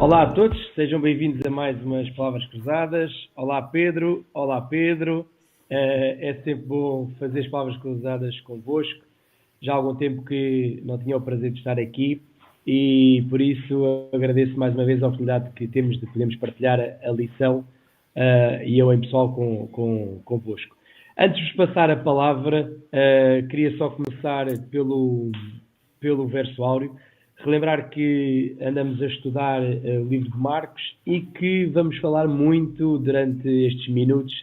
Olá a todos, sejam bem-vindos a mais umas Palavras Cruzadas. Olá Pedro, olá Pedro. É sempre bom fazer as Palavras Cruzadas convosco. Já há algum tempo que não tinha o prazer de estar aqui e por isso agradeço mais uma vez a oportunidade que temos de podermos partilhar a lição e eu em pessoal convosco. Antes de vos passar a palavra, queria só começar pelo verso áureo. Relembrar que andamos a estudar o livro de Marcos e que vamos falar muito durante estes minutos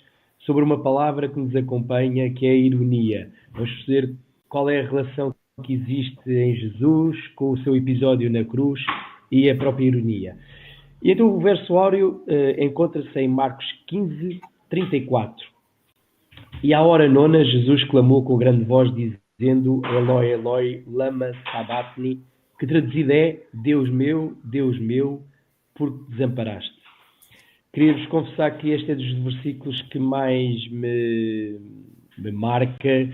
sobre uma palavra que nos acompanha, que é a ironia. Vamos perceber qual é a relação que existe em Jesus com o seu episódio na cruz e a própria ironia. E então o verso áureo encontra-se em Marcos 15, 34. E à hora nona, Jesus clamou com grande voz, dizendo: Eloi, Eloi, lama sabachthani, que traduzido é: Deus meu, por que desamparaste? Queria-vos confessar que este é dos versículos que mais me marca,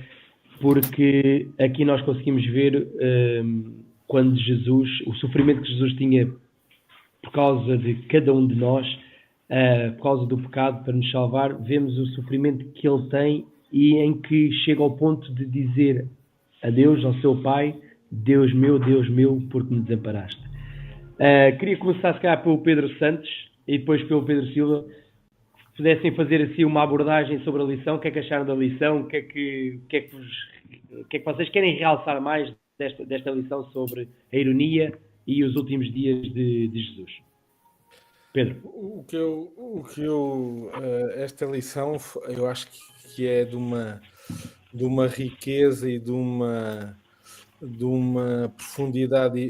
porque aqui nós conseguimos ver quando Jesus, o sofrimento que Jesus tinha por causa de cada um de nós, por causa do pecado, para nos salvar, vemos o sofrimento que ele tem e em que chega ao ponto de dizer a Deus, ao seu Pai: Deus meu, porque me desamparaste. Queria começar, se calhar, pelo Pedro Santos e depois pelo Pedro Silva. Se pudessem fazer assim uma abordagem sobre a lição, o que é que acharam da lição, o que é que vocês querem realçar mais desta lição sobre a ironia e os últimos dias de Jesus? Pedro. Esta lição, eu acho que é de uma riqueza e de uma profundidade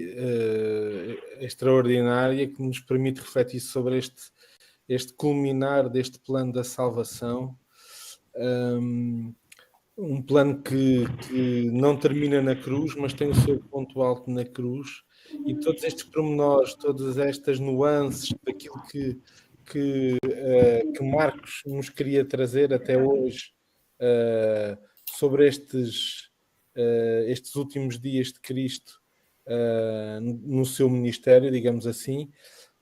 extraordinária que nos permite refletir sobre este culminar deste plano da salvação. Um plano que não termina na cruz, mas tem o seu ponto alto na cruz, e todos estes pormenores, todas estas nuances daquilo que Marcos nos queria trazer até hoje sobre estes últimos dias de Cristo no seu ministério, digamos assim,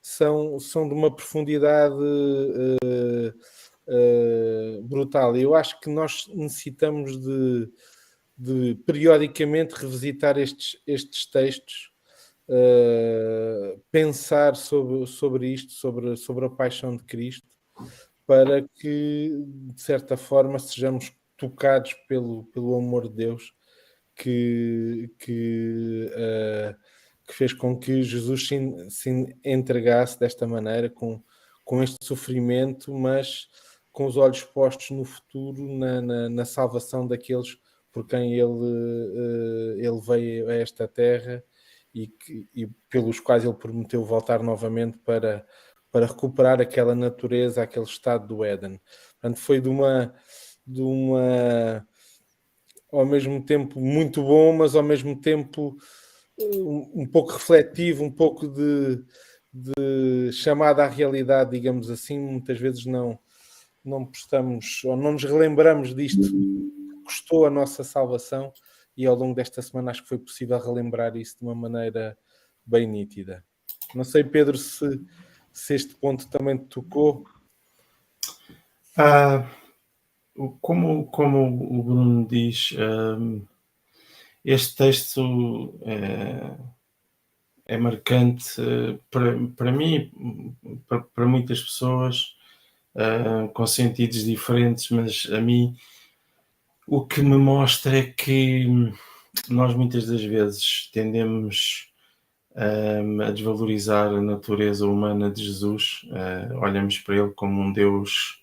são de uma profundidade brutal. Eu acho que nós necessitamos de periodicamente revisitar estes textos, pensar sobre isto, sobre a paixão de Cristo, para que, de certa forma, sejamos tocados pelo amor de Deus que fez com que Jesus se entregasse desta maneira, com este sofrimento, mas com os olhos postos no futuro, na salvação daqueles por quem ele veio a esta terra e pelos quais ele prometeu voltar novamente para recuperar aquela natureza, aquele estado do Éden. Portanto, foi de uma ao mesmo tempo muito bom, mas ao mesmo tempo um pouco refletivo, um pouco de chamada à realidade, digamos assim. Muitas vezes não prestamos ou não nos relembramos disto que custou a nossa salvação, e ao longo desta semana acho que foi possível relembrar isso de uma maneira bem nítida. Não sei, Pedro, se este ponto também te tocou. Como o Bruno diz, este texto é marcante para mim, para muitas pessoas com sentidos diferentes, mas a mim o que me mostra é que nós muitas das vezes tendemos a desvalorizar a natureza humana de Jesus. Olhamos para ele como um Deus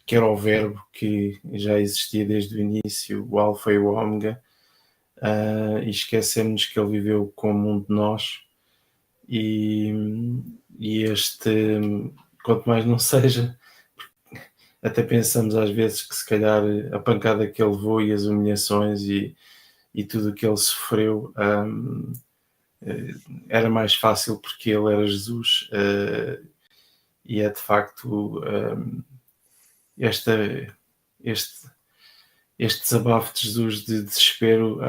que era o verbo que já existia desde o início, o alfa e o ômega, e esquecemos que ele viveu como um de nós, e quanto mais não seja, até pensamos às vezes que se calhar a pancada que ele levou e as humilhações e tudo o que ele sofreu era mais fácil porque ele era Jesus, e é de facto este desabafo de Jesus de desespero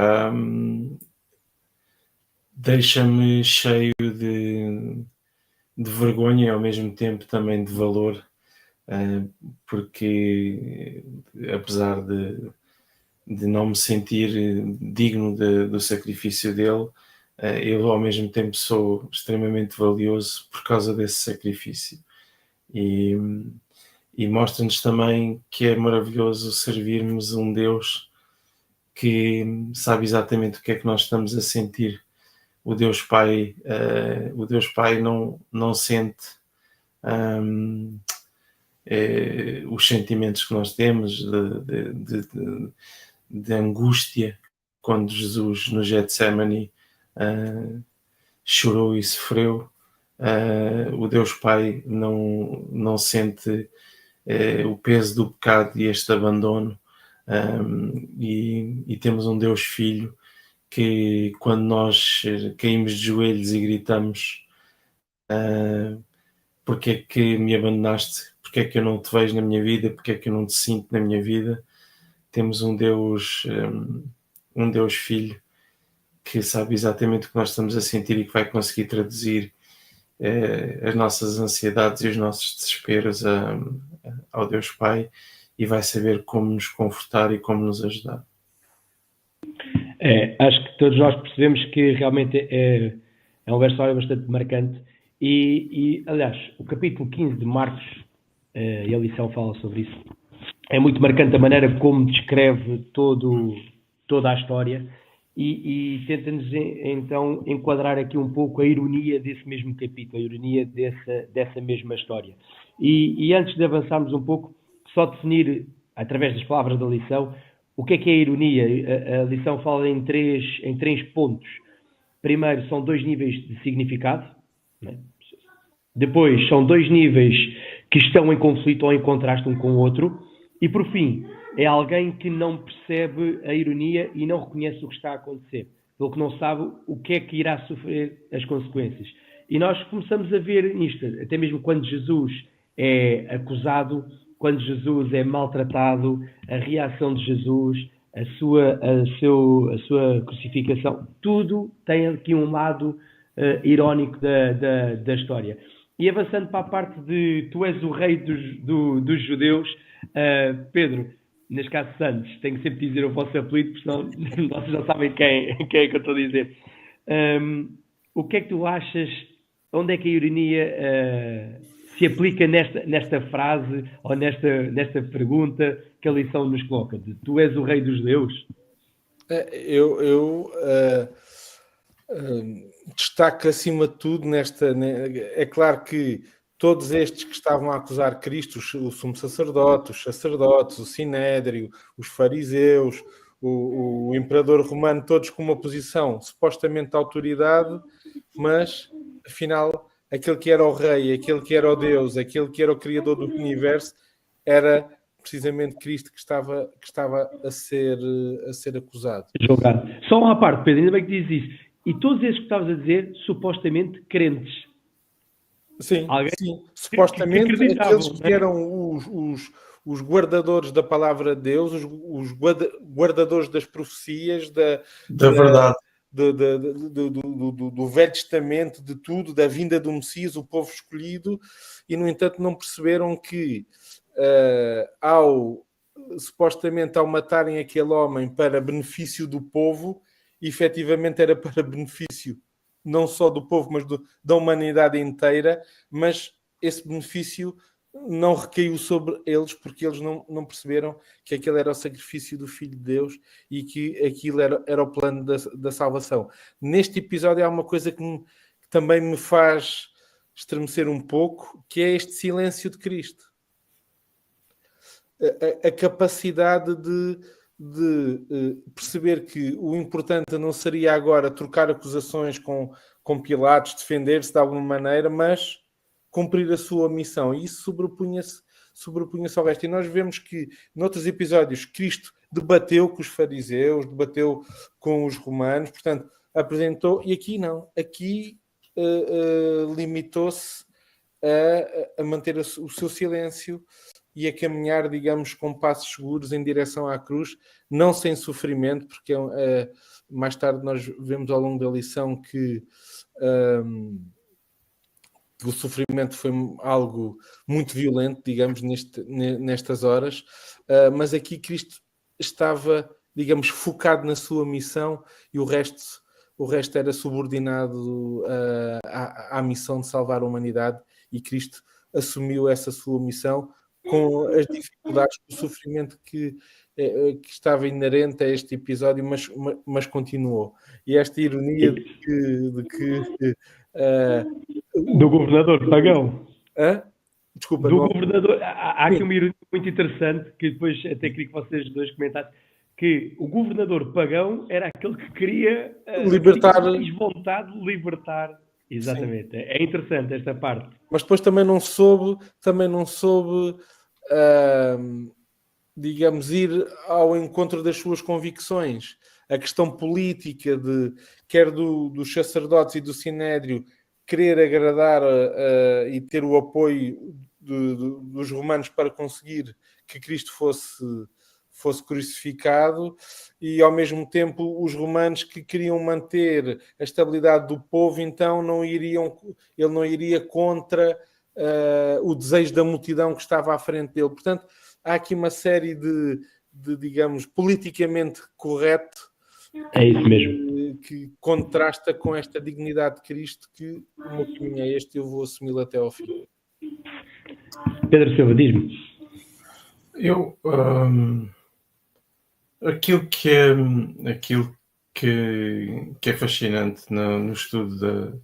deixa-me cheio de vergonha e ao mesmo tempo também de valor, porque apesar de não me sentir digno do sacrifício dele, eu ao mesmo tempo sou extremamente valioso por causa desse sacrifício. E mostra-nos também que é maravilhoso servirmos um Deus que sabe exatamente o que é que nós estamos a sentir. O Deus Pai não sente os sentimentos que nós temos de angústia quando Jesus no Getsemane chorou e sofreu. O Deus Pai não sente o peso do pecado e este abandono, e temos um Deus Filho que quando nós caímos de joelhos e gritamos porque é que me abandonaste, porque é que eu não te vejo na minha vida, porque é que eu não te sinto na minha vida, temos um Deus Filho que sabe exatamente o que nós estamos a sentir e que vai conseguir traduzir as nossas ansiedades e os nossos desesperos ao Deus Pai, e vai saber como nos confortar e como nos ajudar. Acho que todos nós percebemos que realmente é uma história bastante marcante e, aliás, o capítulo 15 de Marcos, e a lição fala sobre isso, é muito marcante a maneira como descreve toda a história e tenta-nos então enquadrar aqui um pouco a ironia desse mesmo capítulo, a ironia dessa mesma história. E antes de avançarmos um pouco, só definir, através das palavras da lição, o que é a ironia. A lição fala em três pontos. Primeiro, são 2 níveis de significado, né? Depois, são 2 níveis que estão em conflito ou em contraste um com o outro. E, por fim, é alguém que não percebe a ironia e não reconhece o que está a acontecer, pelo que não sabe o que é que irá sofrer as consequências. E nós começamos a ver isto, até mesmo quando Jesus é acusado, quando Jesus é maltratado, a reação de Jesus, a sua crucificação, tudo tem aqui um lado irónico da história. E avançando para a parte de tu és o rei dos judeus, Pedro, neste caso Santos, tenho sempre de dizer o vosso apelido, porque senão vocês não sabem quem é que eu estou a dizer. O que é que tu achas, onde é que a ironia se aplica nesta frase ou nesta pergunta que a lição nos coloca, de tu és o rei dos judeus? Eu destaco acima de tudo é claro que todos estes que estavam a acusar Cristo, o sumo sacerdote, os sacerdotes, o sinédrio, os fariseus, o imperador romano, todos com uma posição supostamente de autoridade, mas afinal aquele que era o rei, aquele que era o Deus, aquele que era o criador do universo, era precisamente Cristo que estava a ser acusado. Julgado. Só uma parte, Pedro, ainda bem que dizes isso. E todos esses que estavas a dizer, supostamente crentes. Sim, sim. Supostamente aqueles que eram os guardadores da palavra de Deus, os guardadores das profecias, da verdade. Do Velho Testamento, de tudo, da vinda do Messias, o povo escolhido, e no entanto não perceberam que supostamente ao matarem aquele homem para benefício do povo, efetivamente era para benefício não só do povo, mas da humanidade inteira, mas esse benefício não recaiu sobre eles porque eles não perceberam que aquele era o sacrifício do Filho de Deus e que aquilo era o plano da salvação. Neste episódio há uma coisa que também me faz estremecer um pouco, que é este silêncio de Cristo. A capacidade de perceber que o importante não seria agora trocar acusações com Pilatos, defender-se de alguma maneira, mas cumprir a sua missão. E isso sobrepunha-se ao resto. E nós vemos que, noutros episódios, Cristo debateu com os fariseus, debateu com os romanos, portanto, apresentou, e aqui não. Aqui limitou-se a manter o seu silêncio e a caminhar, digamos, com passos seguros em direção à cruz, não sem sofrimento, porque mais tarde nós vemos ao longo da lição que o sofrimento foi algo muito violento, digamos, nestas horas, mas aqui Cristo estava, digamos, focado na sua missão e o resto era subordinado à missão de salvar a humanidade, e Cristo assumiu essa sua missão com as dificuldades, o sofrimento que estava inerente a este episódio, mas continuou. E esta ironia de que do governador pagão. Desculpa, Do governador. Há aqui uma ironia muito interessante que depois até queria que vocês dois comentassem, que o governador pagão era aquele que queria libertar, mais vontade de libertar. Exatamente. Sim. É interessante esta parte. Mas depois também não soube digamos, ir ao encontro das suas convicções. A questão política quer dos sacerdotes e do Sinédrio querer agradar e ter o apoio dos romanos para conseguir que Cristo fosse crucificado, e ao mesmo tempo os romanos que queriam manter a estabilidade do povo, então ele não iria contra o desejo da multidão que estava à frente dele. Portanto, há aqui uma série de digamos, politicamente correto, é isso mesmo, que contrasta com esta dignidade de Cristo, que o meu caminho é este e eu vou assumi-lo até ao fim. Pedro Silva, diz-me. Aquilo que é fascinante no estudo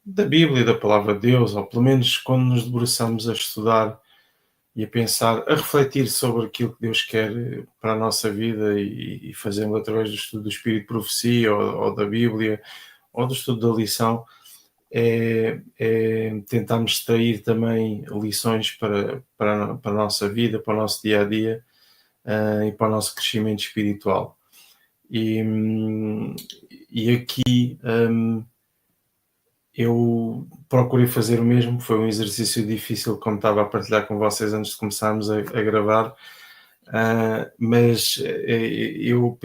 da Bíblia e da Palavra de Deus, ou pelo menos quando nos debruçamos a estudar e a pensar, a refletir sobre aquilo que Deus quer para a nossa vida e fazendo através do estudo do Espírito de Profecia ou da Bíblia ou do estudo da lição, é tentarmos extrair também lições para a nossa vida, para o nosso dia-a-dia e para o nosso crescimento espiritual. E aqui eu procurei fazer o mesmo. Foi um exercício difícil, como estava a partilhar com vocês antes de começarmos a gravar, mas eu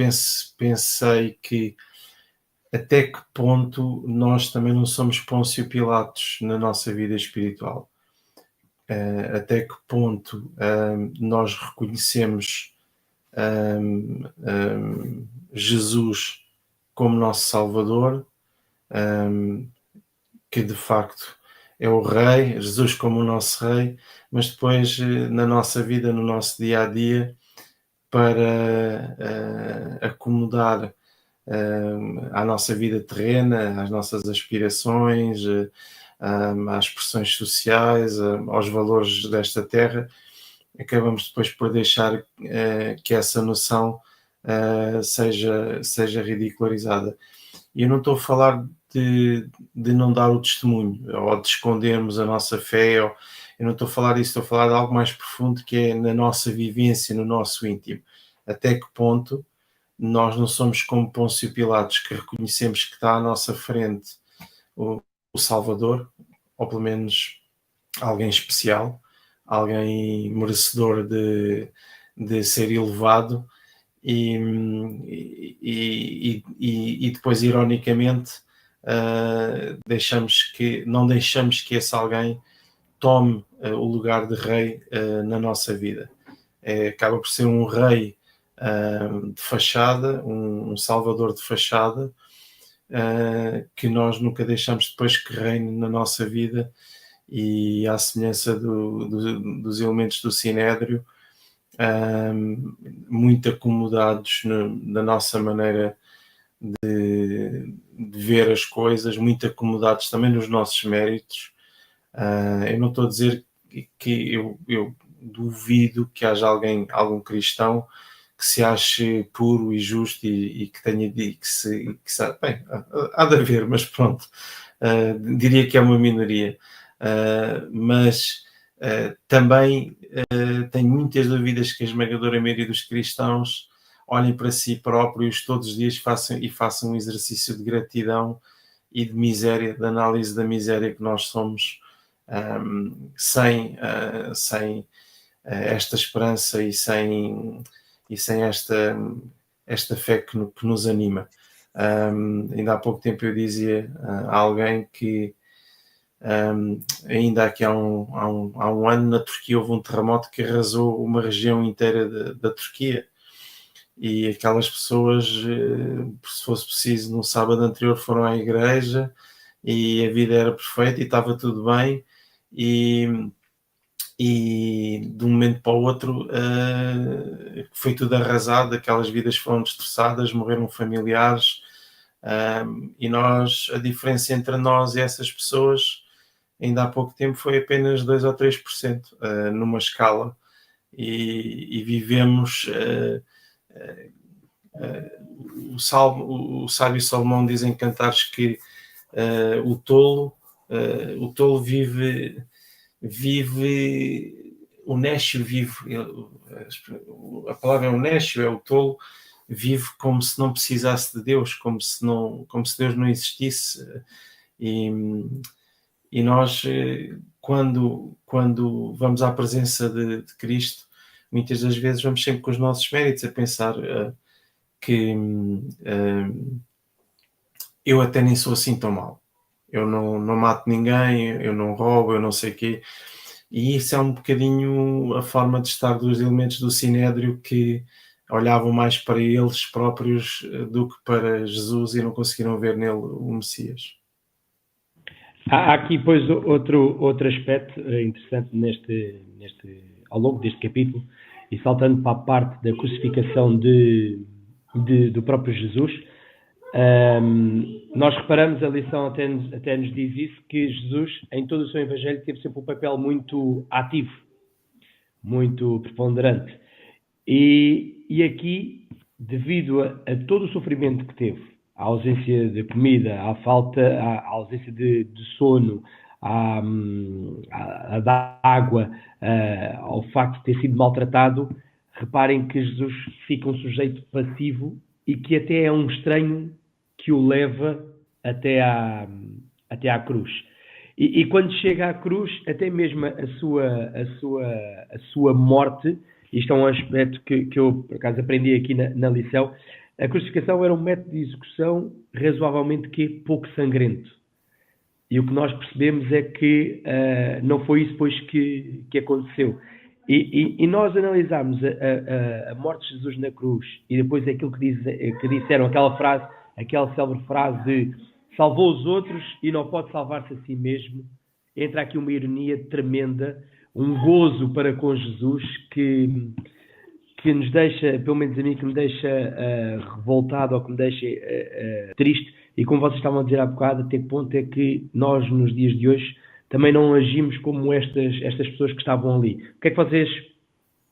pensei que até que ponto nós também não somos Pôncio Pilatos na nossa vida espiritual, até que ponto nós reconhecemos Jesus como nosso Salvador, que de facto é o Rei, Jesus como o nosso Rei, mas depois na nossa vida, no nosso dia-a-dia, para acomodar à nossa vida terrena, às nossas aspirações, às pressões sociais, aos valores desta terra, acabamos depois por deixar que essa noção seja ridicularizada. E eu não estou a falar de não dar o testemunho, ou de escondermos a nossa fé, eu não estou a falar disso, estou a falar de algo mais profundo, que é na nossa vivência, no nosso íntimo. Até que ponto nós não somos como Pôncio Pilatos, que reconhecemos que está à nossa frente o Salvador, ou pelo menos alguém especial, alguém merecedor de ser elevado, e depois, ironicamente, não deixamos que esse alguém tome o lugar de rei na nossa vida. Acaba por ser um rei de fachada, um salvador de fachada, que nós nunca deixamos depois que reine na nossa vida, e à semelhança dos elementos do Sinédrio, muito acomodados na nossa maneira de ver as coisas, muito acomodados também nos nossos méritos. Eu não estou a dizer que eu duvido que haja algum cristão que se ache puro e justo e que tenha bem, há de haver, mas pronto, diria que é uma minoria, mas também tenho muitas dúvidas que a esmagadora maioria dos cristãos olhem para si próprios todos os dias façam um exercício de gratidão e de miséria, de análise da miséria que nós somos, sem esta esperança e sem esta fé que nos anima. Ainda há pouco tempo eu dizia a alguém que Ainda aqui há um ano, na Turquia, houve um terremoto que arrasou uma região inteira da Turquia. E aquelas pessoas, se fosse preciso, no sábado anterior foram à igreja e a vida era perfeita e estava tudo bem, e de um momento para o outro foi tudo arrasado, aquelas vidas foram destroçadas, morreram familiares, e a diferença entre nós e essas pessoas ainda há pouco tempo foi apenas 2 ou 3%, numa escala, e vivemos... o sábio Salomão diz em Cantares que o tolo vive, o néscio vive, a palavra é o néscio, é o tolo, vive como se não precisasse de Deus, como se Deus não existisse. E nós, quando vamos à presença de Cristo, muitas das vezes vamos sempre com os nossos méritos a pensar que eu até nem sou assim tão mau. Eu não mato ninguém, eu não roubo, eu não sei o quê. E isso é um bocadinho a forma de estar dos elementos do Sinédrio, que olhavam mais para eles próprios do que para Jesus e não conseguiram ver nele o Messias. Há aqui, pois, outro aspecto interessante ao longo deste capítulo, e saltando para a parte da crucificação do próprio Jesus, nós reparamos, a lição até nos diz isso, que Jesus, em todo o seu evangelho, teve sempre um papel muito ativo, muito preponderante. E aqui, devido a todo o sofrimento que teve, à ausência de comida, à ausência de sono, da água, ao facto de ter sido maltratado, reparem que Jesus fica um sujeito passivo e que até é um estranho que o leva até à cruz. E quando chega à cruz, até mesmo a sua morte, isto é um aspecto que eu, por acaso, aprendi aqui na lição, a crucificação era um método de execução razoavelmente pouco sangrento. E o que nós percebemos é que não foi isso depois que aconteceu. E nós analisarmos a morte de Jesus na cruz e depois aquilo que disseram, aquela célebre frase de salvou os outros e não pode salvar-se a si mesmo, entra aqui uma ironia tremenda, um gozo para com Jesus que nos deixa, pelo menos a mim, que me deixa revoltado ou que me deixa triste. E como vocês estavam a dizer há bocado, até que ponto é que nós, nos dias de hoje, também não agimos como estas pessoas que estavam ali. O que é que vocês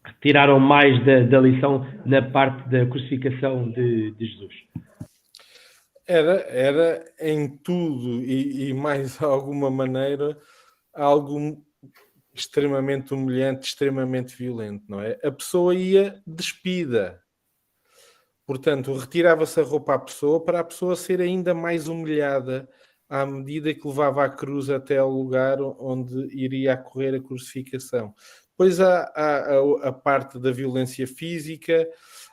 retiraram mais da lição na parte da crucificação de Jesus? Era em tudo e mais de alguma maneira algo extremamente humilhante, extremamente violento, não é? A pessoa ia despida. Portanto, retirava-se a roupa à pessoa para a pessoa ser ainda mais humilhada à medida que levava a cruz até ao lugar onde iria ocorrer a crucificação. Depois há a parte da violência física,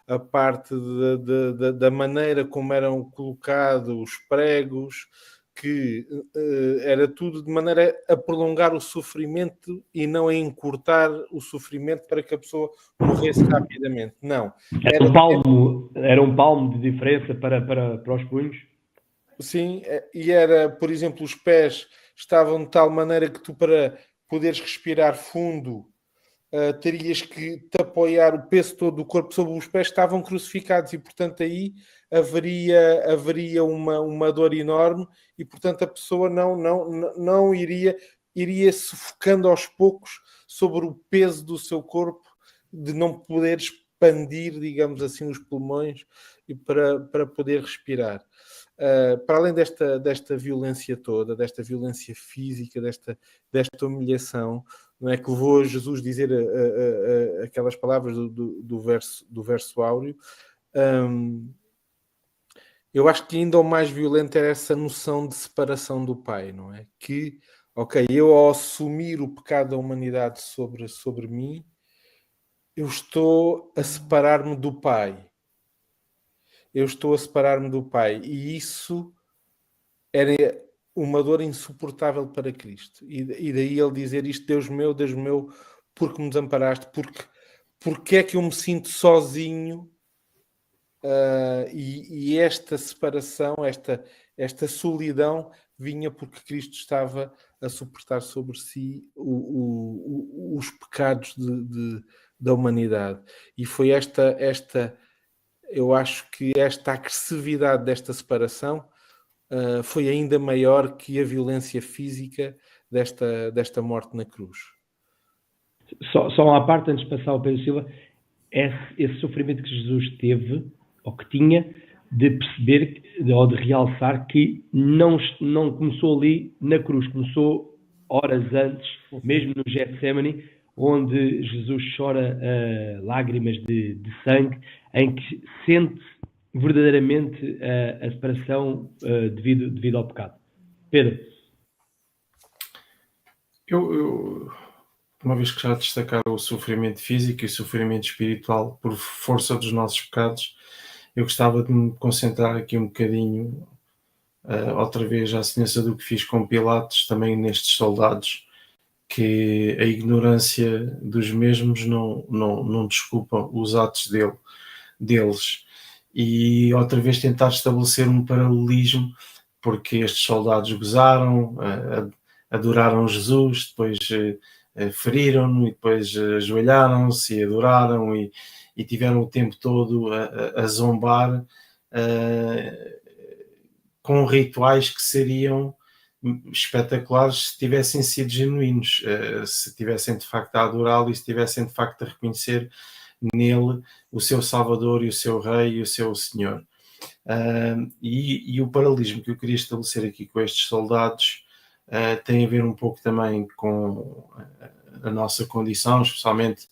a parte da maneira como eram colocados os pregos, que era tudo de maneira a prolongar o sofrimento e não a encurtar o sofrimento para que a pessoa morresse rapidamente. Não. Era um palmo de diferença para os punhos? Sim, e era, por exemplo, os pés estavam de tal maneira que tu, para poderes respirar fundo, terias que te apoiar o peso todo do corpo sobre os pés, estavam crucificados, e portanto aí haveria uma dor enorme, e portanto a pessoa não iria sufocando aos poucos sobre o peso do seu corpo, de não poder expandir, digamos assim, os pulmões e para poder respirar. Para além desta violência toda, desta violência física, desta humilhação, não é, que levou a Jesus a dizer aquelas palavras do verso áureo, eu acho que ainda o mais violento era essa noção de separação do Pai, não é? Que, ok, eu ao assumir o pecado da humanidade sobre mim, eu estou a separar-me do Pai. Eu estou a separar-me do Pai. E isso era uma dor insuportável para Cristo. E daí ele dizer isto: Deus meu, porque me desamparaste? Porque é que eu me sinto sozinho? E esta separação, esta solidão vinha porque Cristo estava a suportar sobre si os pecados da humanidade. E foi eu acho que esta agressividade desta separação foi ainda maior que a violência física desta morte na cruz. Só uma parte, antes de passar ao Pedro Silva, esse sofrimento que Jesus teve, ou que tinha, de perceber ou de realçar que não começou ali na cruz, começou horas antes, mesmo no Getsemane, onde Jesus chora lágrimas de sangue, em que sente verdadeiramente a separação devido ao pecado. Pedro. Eu, uma vez que já destacaram o sofrimento físico e o sofrimento espiritual por força dos nossos pecados, eu gostava de me concentrar aqui um bocadinho, outra vez à semelhança do que fiz com Pilatos, também nestes soldados, que a ignorância dos mesmos não desculpa os atos deles. E outra vez tentar estabelecer um paralelismo, porque estes soldados gozaram, adoraram Jesus, depois feriram-no e depois ajoelharam-se e adoraram e tiveram o tempo todo a zombar com rituais que seriam espetaculares se tivessem sido genuínos, se tivessem de facto a adorá-lo e se tivessem de facto a reconhecer nele o seu Salvador e o seu Rei e o seu Senhor. E o paralelismo que eu queria estabelecer aqui com estes soldados tem a ver um pouco também com a nossa condição, especialmente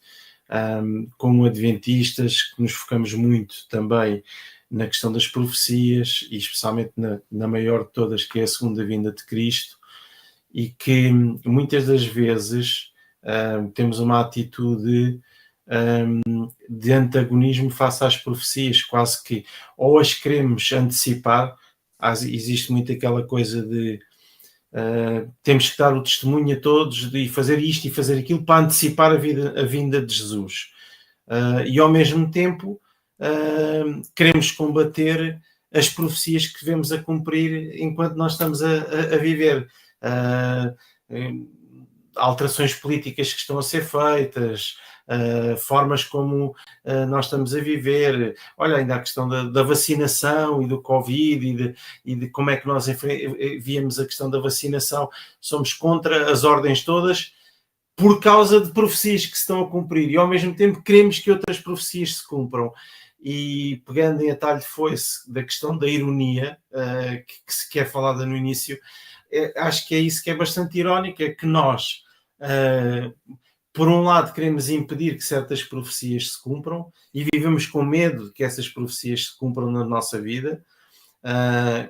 como adventistas, que nos focamos muito também na questão das profecias e especialmente na maior de todas, que é a segunda vinda de Cristo, e que muitas das vezes temos uma atitude de antagonismo face às profecias, quase que ou as queremos antecipar. Existe muito aquela coisa de temos que dar o testemunho a todos de fazer isto e fazer aquilo para antecipar a vinda de Jesus, e ao mesmo tempo queremos combater as profecias que devemos a cumprir enquanto nós estamos a viver, alterações políticas que estão a ser feitas, formas como nós estamos a viver. Olha, ainda a questão da vacinação e do Covid e de como é que nós víamos a questão da vacinação. Somos contra as ordens todas por causa de profecias que se estão a cumprir e ao mesmo tempo queremos que outras profecias se cumpram. E pegando em atalho de foice da questão da ironia que se quer falada no início, acho que é isso que é bastante irónico, é que nós por um lado queremos impedir que certas profecias se cumpram e vivemos com medo de que essas profecias se cumpram na nossa vida,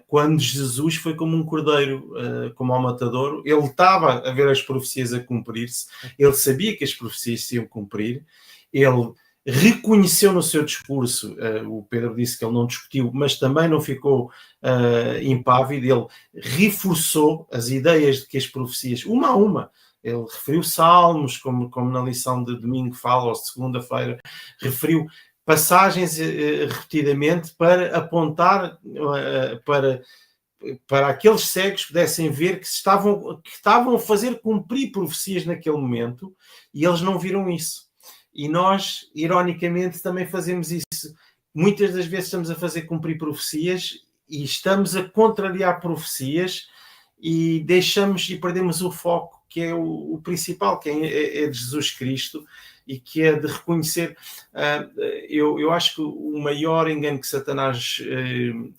quando Jesus foi como um cordeiro, como ao matadouro. Ele estava a ver as profecias a cumprir-se, ele sabia que as profecias se iam cumprir, ele reconheceu no seu discurso, o Pedro disse que ele não discutiu, mas também não ficou impávido, ele reforçou as ideias de que as profecias, uma a uma, ele referiu salmos, como na lição de domingo fala, ou de segunda-feira, referiu passagens repetidamente para apontar para aqueles cegos que pudessem ver que estavam a fazer cumprir profecias naquele momento, e eles não viram isso. E nós, ironicamente, também fazemos isso. Muitas das vezes estamos a fazer cumprir profecias e estamos a contrariar profecias e deixamos e perdemos o foco, que é o principal, que é de Jesus Cristo, e que é de reconhecer. Eu acho que o maior engano que Satanás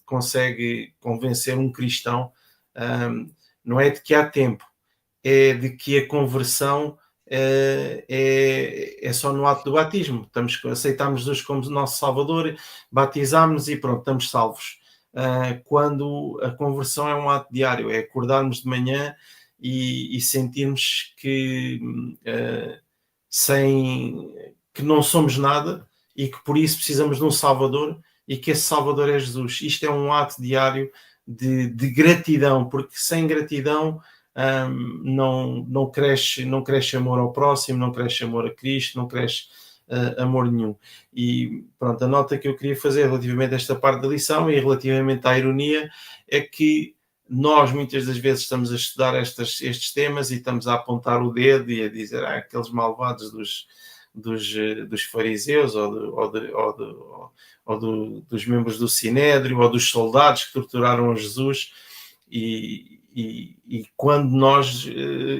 consegue convencer um cristão não é de que há tempo, é de que a conversão é só no ato do batismo. Aceitamos Jesus como nosso Salvador, batizámos-nos e pronto, estamos salvos. Quando a conversão é um ato diário, é acordarmos de manhã e sentirmos que que não somos nada e que por isso precisamos de um Salvador e que esse Salvador é Jesus. Isto é um ato diário de gratidão, porque sem gratidão não cresce amor ao próximo, não cresce amor a Cristo, não cresce amor nenhum. E pronto, a nota que eu queria fazer relativamente a esta parte da lição e relativamente à ironia é que nós muitas das vezes estamos a estudar estes temas e estamos a apontar o dedo e a dizer aqueles malvados dos fariseus dos membros do Sinédrio ou dos soldados que torturaram Jesus e quando nós,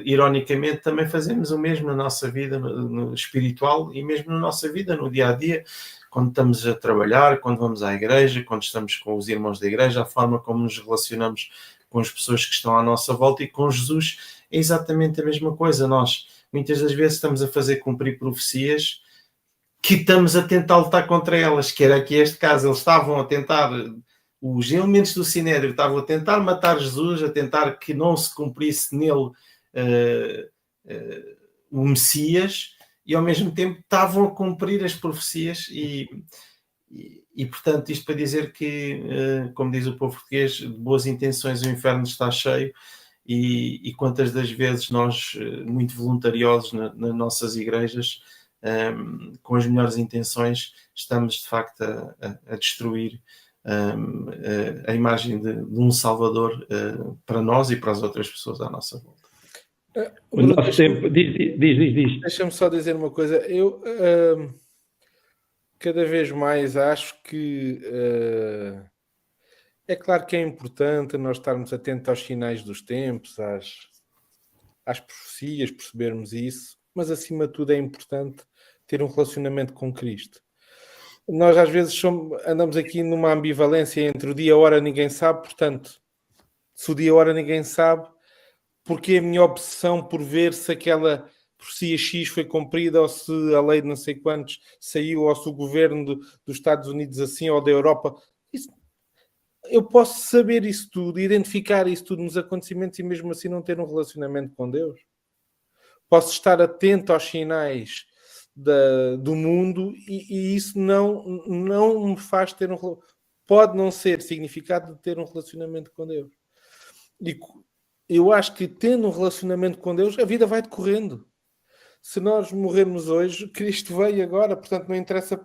ironicamente, também fazemos o mesmo na nossa vida no espiritual e mesmo na nossa vida no dia-a-dia, quando estamos a trabalhar, quando vamos à igreja, quando estamos com os irmãos da igreja, a forma como nos relacionamos com as pessoas que estão à nossa volta e com Jesus é exatamente a mesma coisa. Nós, muitas das vezes, estamos a fazer cumprir profecias que estamos a tentar lutar contra elas, que era aqui este caso, eles estavam a tentar, os elementos do Sinédrio estavam a tentar matar Jesus, a tentar que não se cumprisse nele o Messias, e ao mesmo tempo estavam a cumprir as profecias e portanto, isto para dizer que, como diz o povo português, de boas intenções o inferno está cheio, e quantas das vezes nós, muito voluntariosos nas nossas igrejas, com as melhores intenções, estamos de facto a destruir a imagem de um Salvador para nós e para as outras pessoas à nossa volta. O nosso tempo... Diz. Deixa-me só dizer uma coisa. Eu cada vez mais acho que é claro que é importante nós estarmos atentos aos sinais dos tempos, às profecias, percebermos isso, mas acima de tudo é importante ter um relacionamento com Cristo. Nós às vezes andamos aqui numa ambivalência entre o dia e a hora ninguém sabe, portanto, se o dia e a hora ninguém sabe, porque a minha obsessão por ver se aquela profecia X foi cumprida ou se a lei de não sei quantos saiu ou se o governo dos Estados Unidos assim ou da Europa... Eu posso saber isso tudo, identificar isso tudo nos acontecimentos e mesmo assim não ter um relacionamento com Deus. Posso estar atento aos sinais do mundo e isso não me faz ter pode não ser significado de ter um relacionamento com Deus. E eu acho que tendo um relacionamento com Deus, a vida vai decorrendo. Se nós morrermos hoje, Cristo veio agora, portanto não interessa.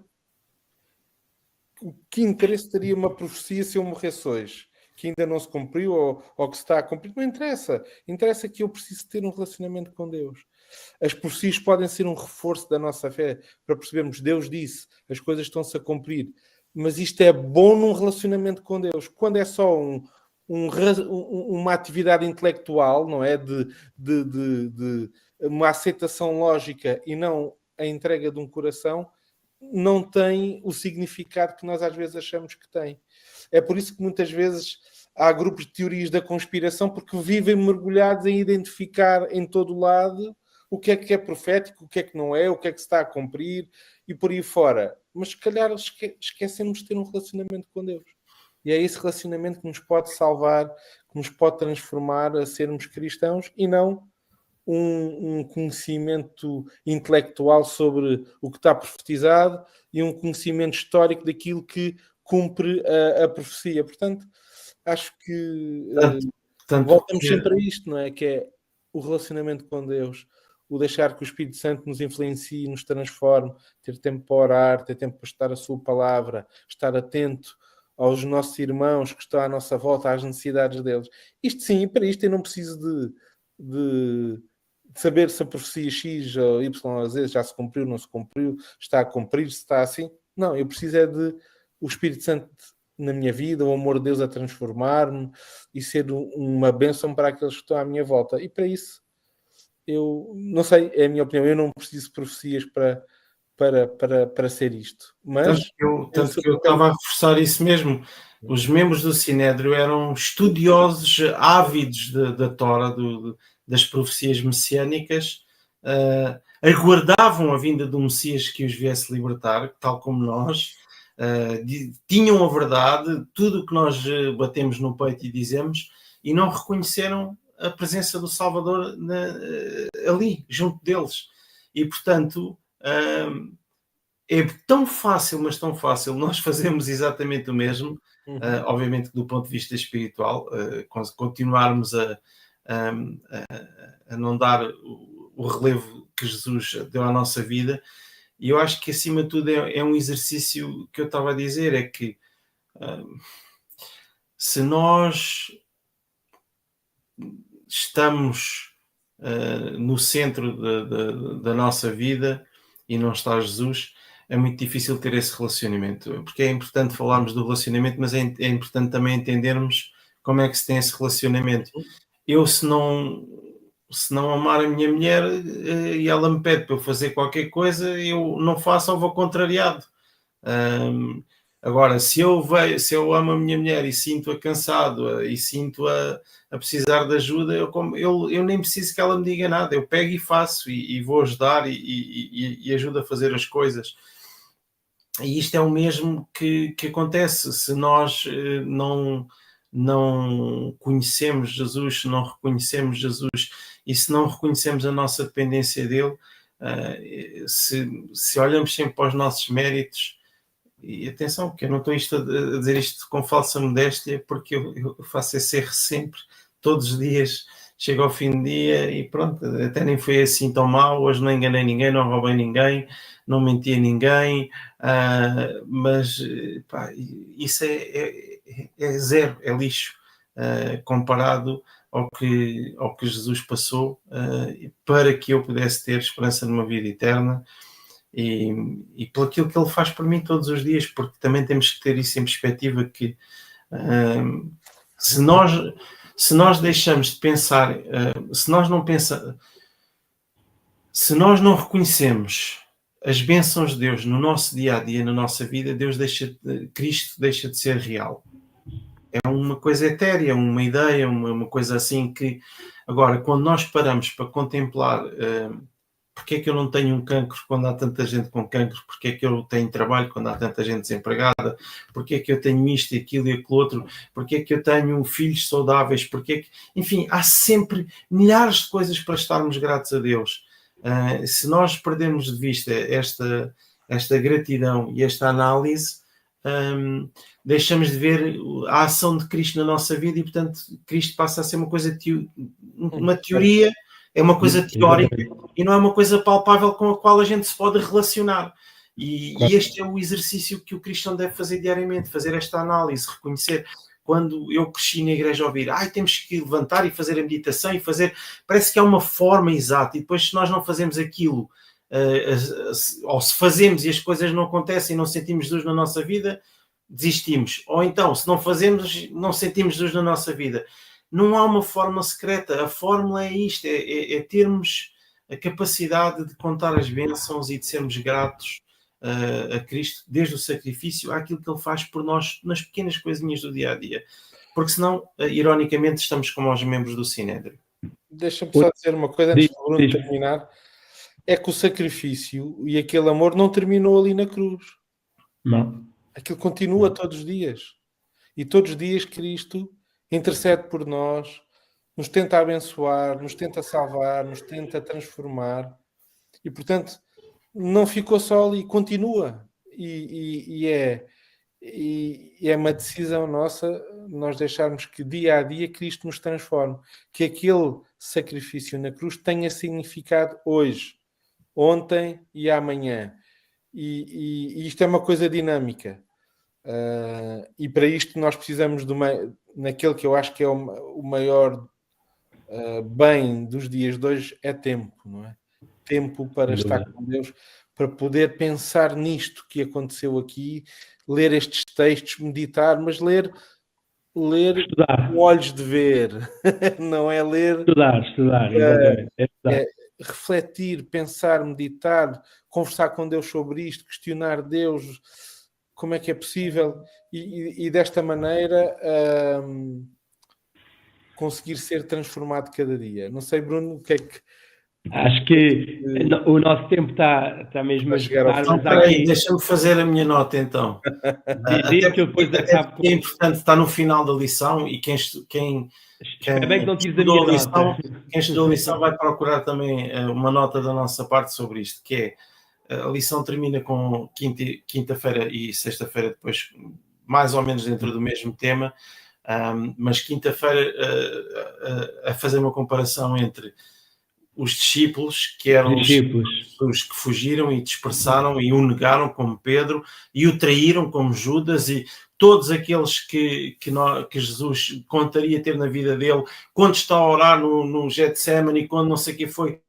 Que interesse teria uma profecia se eu morresse hoje? Que ainda não se cumpriu ou que se está a cumprir? Não interessa. Interessa que eu preciso ter um relacionamento com Deus. As profecias podem ser um reforço da nossa fé para percebermos, Deus disse, as coisas estão-se a cumprir. Mas isto é bom num relacionamento com Deus. Quando é só uma atividade intelectual, não é? De uma aceitação lógica e não a entrega de um coração, não tem o significado que nós às vezes achamos que tem. É por isso que muitas vezes há grupos de teorias da conspiração porque vivem mergulhados em identificar em todo o lado o que é profético, o que é que não é, o que é que se está a cumprir e por aí fora. Mas se calhar esquecemos de ter um relacionamento com Deus. E é esse relacionamento que nos pode salvar, que nos pode transformar a sermos cristãos e não um conhecimento intelectual sobre o que está profetizado e um conhecimento histórico daquilo que cumpre a profecia. Portanto, acho que voltamos sempre a isto, não é? Que é o relacionamento com Deus, o deixar que o Espírito Santo nos influencie, nos transforme, ter tempo para orar, ter tempo para estudar a sua palavra, estar atento aos nossos irmãos que estão à nossa volta, às necessidades deles. Isto sim, para isto eu não preciso de saber se a profecia X ou Y às vezes já se cumpriu, não se cumpriu, está a cumprir, se está assim. Não, eu preciso é de o Espírito Santo na minha vida, o amor de Deus a transformar-me e ser uma bênção para aqueles que estão à minha volta. E para isso, eu não sei, é a minha opinião, eu não preciso de profecias para ser isto. Mas tanto que eu estava a reforçar isso mesmo. Os membros do Sinédrio eram estudiosos ávidos da Tora, das profecias messiânicas, aguardavam a vinda do Messias que os viesse libertar, tal como nós, tinham a verdade, tudo o que nós batemos no peito e dizemos, e não reconheceram a presença do Salvador ali, junto deles. E, portanto, é tão fácil, mas tão fácil, nós fazemos exatamente o mesmo, obviamente do ponto de vista espiritual, continuarmos a não dar o relevo que Jesus deu à nossa vida. E eu acho que, acima de tudo, é um exercício que eu estava a dizer, é que se nós estamos no centro da nossa vida e não está Jesus, é muito difícil ter esse relacionamento, porque é importante falarmos do relacionamento, mas é importante também entendermos como é que se tem esse relacionamento. Eu, se não amar a minha mulher e ela me pede para eu fazer qualquer coisa, eu não faço ou vou contrariado. Agora, se eu amo a minha mulher e sinto-a cansado e sinto-a a precisar de ajuda, eu nem preciso que ela me diga nada, eu pego e faço e vou ajudar e ajudo a fazer as coisas. E isto é o mesmo que acontece se nós não conhecemos Jesus, se não reconhecemos Jesus e se não reconhecemos a nossa dependência dele, se olhamos sempre para os nossos méritos, e atenção, porque eu não estou a dizer isto com falsa modéstia, porque eu faço esse erro sempre, todos os dias, chego ao fim do dia e pronto, até nem foi assim tão mal, hoje não enganei ninguém, não roubei ninguém, não menti a ninguém, mas pá, isso é zero, é lixo, comparado ao que Jesus passou para que eu pudesse ter esperança numa vida eterna e por aquilo que ele faz por mim todos os dias, porque também temos que ter isso em perspectiva que se nós deixamos de pensar, se nós não reconhecemos as bênçãos de Deus no nosso dia-a-dia, na nossa vida, Cristo deixa de ser real. É uma coisa etérea, uma ideia, uma coisa assim que... Agora, quando nós paramos para contemplar porque é que eu não tenho um cancro quando há tanta gente com cancro, porque é que eu tenho trabalho quando há tanta gente desempregada, porque é que eu tenho isto e aquilo e aquilo outro, porque é que eu tenho filhos saudáveis, porque é que... Enfim, há sempre milhares de coisas para estarmos gratos a Deus. Se nós perdermos de vista esta gratidão e esta análise, deixamos de ver a ação de Cristo na nossa vida e, portanto, Cristo passa a ser uma coisa, uma teoria, é uma coisa teórica e não é uma coisa palpável com a qual a gente se pode relacionar. E este é o exercício que o cristão deve fazer diariamente, fazer esta análise, reconhecer. Quando eu cresci na igreja a ouvir, temos que levantar e fazer a meditação e fazer, parece que há uma forma exata, e depois se nós não fazemos aquilo, ou se fazemos e as coisas não acontecem e não sentimos Jesus na nossa vida, desistimos. Ou então, se não fazemos, não sentimos Jesus na nossa vida. Não há uma fórmula secreta, a fórmula é isto, é termos a capacidade de contar as bênçãos e de sermos gratos a Cristo, desde o sacrifício àquilo que Ele faz por nós nas pequenas coisinhas do dia-a-dia. Porque senão, ironicamente, estamos como aos membros do Sinédrio. Deixa-me só dizer uma coisa antes do Bruno terminar. É que o sacrifício e aquele amor não terminou ali na cruz. Não. Aquilo continua todos os dias. E todos os dias Cristo intercede por nós, nos tenta abençoar, nos tenta salvar, nos tenta transformar. E, portanto, não ficou só ali, continua. E é uma decisão nossa nós deixarmos que dia a dia Cristo nos transforme. Que aquele sacrifício na cruz tenha significado hoje, ontem e amanhã. E isto é uma coisa dinâmica. E para isto nós precisamos naquele que eu acho que é o maior bem dos dias de hoje é tempo, não é? Tempo para estar com Deus, para poder pensar nisto que aconteceu aqui, ler estes textos, meditar, mas ler com olhos de ver, não é ler... Estudar, exatamente. É refletir, pensar, meditar, conversar com Deus sobre isto, questionar Deus, como é que é possível, e desta maneira conseguir ser transformado cada dia. Não sei, Bruno, o que é que... Acho que o nosso tempo está mesmo a chegar ao fim. Deixa-me fazer a minha nota, então. É importante estar no final da lição e quem estudou a lição vai procurar também uma nota da nossa parte sobre isto, que é a lição termina com quinta-feira e sexta-feira depois mais ou menos dentro do mesmo tema, mas quinta-feira a fazer uma comparação entre os discípulos, que eram os que fugiram e dispersaram e o negaram, como Pedro, e o traíram, como Judas, e todos aqueles que Jesus contaria ter na vida dele, quando está a orar no Getsemane, quando não sei o que foi,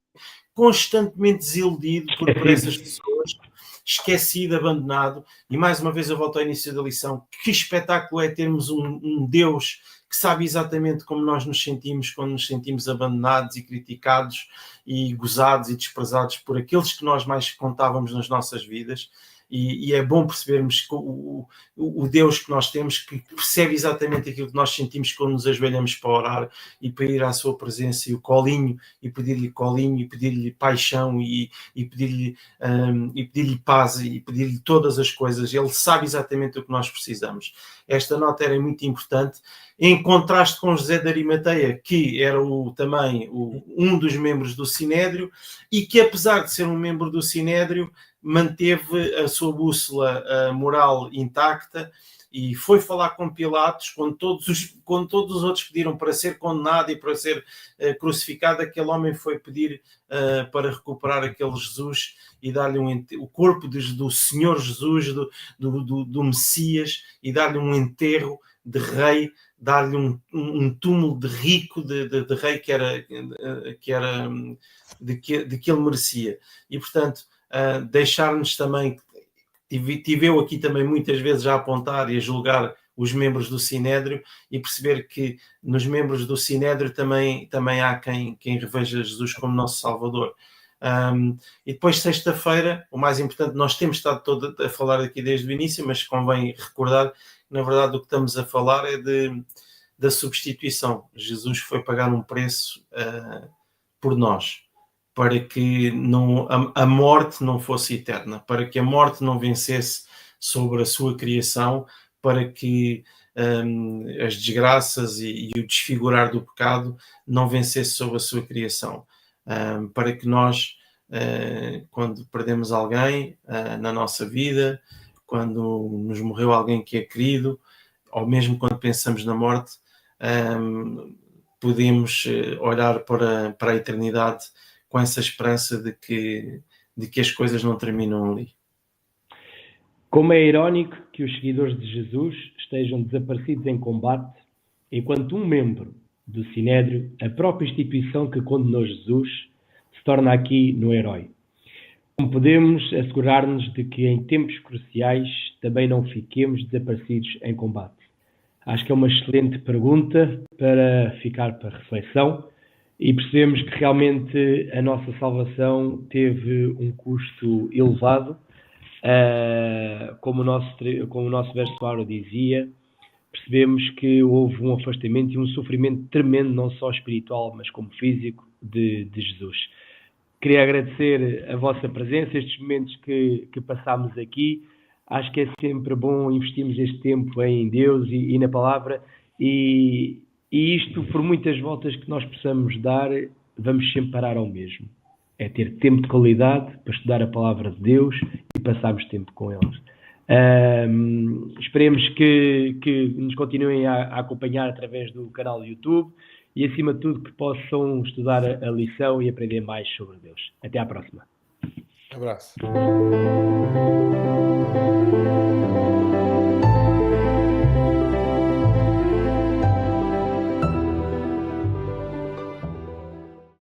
constantemente desiludido por essas pessoas, esquecido, abandonado. E mais uma vez eu volto ao início da lição: que espetáculo é termos um Deus que sabe exatamente como nós nos sentimos quando nos sentimos abandonados e criticados e gozados e desprezados por aqueles que nós mais contávamos nas nossas vidas. E é bom percebermos que o Deus que nós temos, que percebe exatamente aquilo que nós sentimos quando nos ajoelhamos para orar e para ir à sua presença, e o colinho, e pedir-lhe paixão, e pedir-lhe paz, e pedir-lhe todas as coisas. Ele sabe exatamente o que nós precisamos. Esta nota era muito importante, em contraste com José de Arimateia, que era também um dos membros do Sinédrio, e que, apesar de ser um membro do Sinédrio, manteve a sua bússola moral intacta e foi falar com Pilatos, quando todos os outros pediram para ser condenado e para ser crucificado. Aquele homem foi pedir para recuperar aquele Jesus e dar-lhe o corpo do Senhor Jesus, do Messias, e dar-lhe um enterro de rei, dar-lhe um túmulo de rico, de rei que ele merecia. E, portanto, deixar-nos também, tive eu aqui também muitas vezes a apontar e a julgar os membros do Sinédrio, e perceber que nos membros do Sinédrio também há quem reveja Jesus como nosso Salvador. E depois, sexta-feira, o mais importante, nós temos estado todo a falar aqui desde o início, mas convém recordar que, na verdade, o que estamos a falar é da substituição. Jesus foi pagar um preço por nós, para que a morte não fosse eterna, para que a morte não vencesse sobre a sua criação, para que as desgraças e o desfigurar do pecado não vencesse sobre a sua criação, para que nós, quando perdemos alguém na nossa vida, quando nos morreu alguém que é querido, ou mesmo quando pensamos na morte, podemos olhar para a eternidade com essa esperança de que as coisas não terminam ali. Como é irónico que os seguidores de Jesus estejam desaparecidos em combate, enquanto um membro do Sinédrio, a própria instituição que condenou Jesus, se torna aqui no herói. Como podemos assegurar-nos de que em tempos cruciais também não fiquemos desaparecidos em combate? Acho que é uma excelente pergunta para ficar para reflexão, e percebemos que realmente a nossa salvação teve um custo elevado, como o nosso versuário dizia. Percebemos que houve um afastamento e um sofrimento tremendo, não só espiritual, mas como físico, de Jesus. Queria agradecer a vossa presença, estes momentos que passámos aqui. Acho que é sempre bom investirmos este tempo em Deus e na palavra, e isto, por muitas voltas que nós possamos dar, vamos sempre parar ao mesmo. É ter tempo de qualidade para estudar a palavra de Deus e passarmos tempo com eles. Esperemos que nos continuem a acompanhar através do canal do YouTube, e, acima de tudo, que possam estudar a lição e aprender mais sobre Deus. Até à próxima. Abraço.